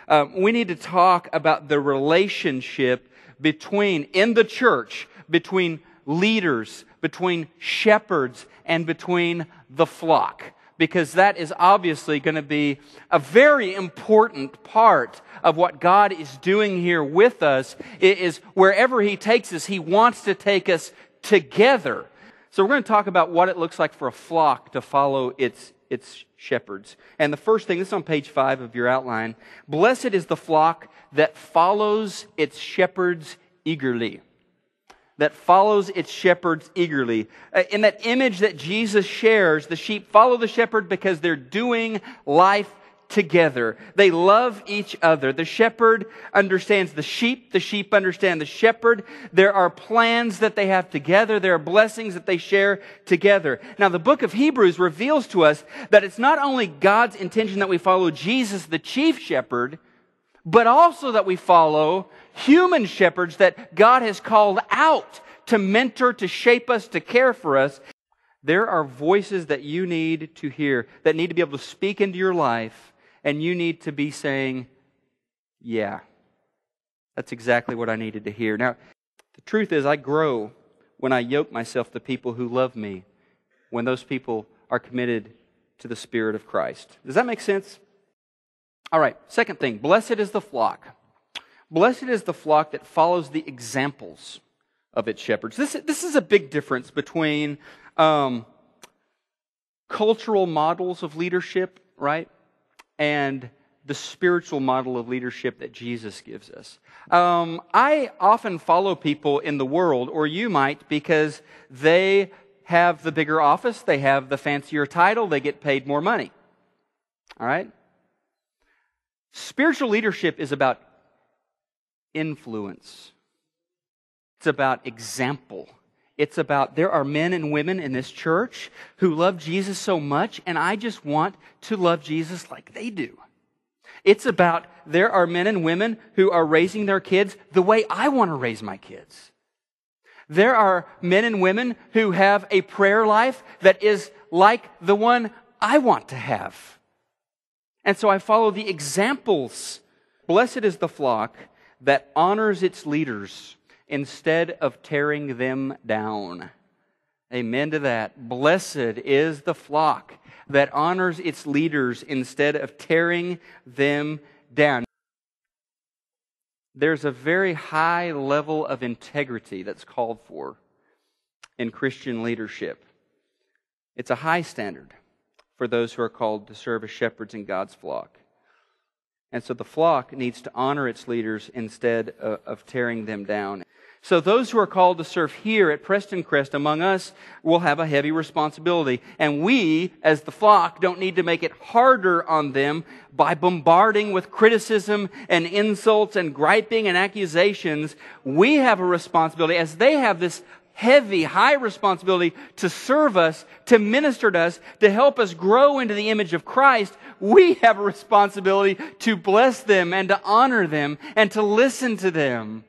We need to talk about the relationship in the church, between leaders, between shepherds, and between the flock. Because that is obviously going to be a very important part of what God is doing here with us. It is wherever He takes us, He wants to take us together. So we're going to talk about what it looks like for a flock to follow its shepherds. And the first thing, this is on page 5 of your outline. Blessed is the flock that follows its shepherds eagerly. That follows its shepherds eagerly. In that image that Jesus shares, the sheep follow the shepherd because they're doing life together. They love each other. The shepherd understands the sheep understand the shepherd. There are plans that they have together. There are blessings that they share together. Now, the book of Hebrews reveals to us that it's not only God's intention that we follow Jesus, the chief shepherd, but also that we follow human shepherds that God has called out to mentor, to shape us, to care for us. There are voices that you need to hear, that need to be able to speak into your life, and you need to be saying, yeah, that's exactly what I needed to hear. Now, the truth is, I grow when I yoke myself to people who love me, when those people are committed to the Spirit of Christ. Does that make sense? All right, second thing, blessed is the flock. Blessed is the flock that follows the examples of its shepherds. This is a big difference between cultural models of leadership, right, and the spiritual model of leadership that Jesus gives us. I often follow people in the world, or you might, because they have the bigger office, they have the fancier title, they get paid more money. All right? Spiritual leadership is about influence. It's about example. It's about, there are men and women in this church who love Jesus so much, and I just want to love Jesus like they do. It's about, there are men and women who are raising their kids the way I want to raise my kids. There are men and women who have a prayer life that is like the one I want to have. And so I follow the examples. Blessed is the flock that honors its leaders instead of tearing them down. Amen to that. Blessed is the flock that honors its leaders instead of tearing them down. There's a very high level of integrity that's called for in Christian leadership. It's a high standard for those who are called to serve as shepherds in God's flock. And so the flock needs to honor its leaders instead of tearing them down. So those who are called to serve here at Prestoncrest among us will have a heavy responsibility. And we, as the flock, don't need to make it harder on them by bombarding with criticism and insults and griping and accusations. We have a responsibility, as they have this heavy, high responsibility to serve us, to minister to us, to help us grow into the image of Christ. We have a responsibility to bless them and to honor them and to listen to them.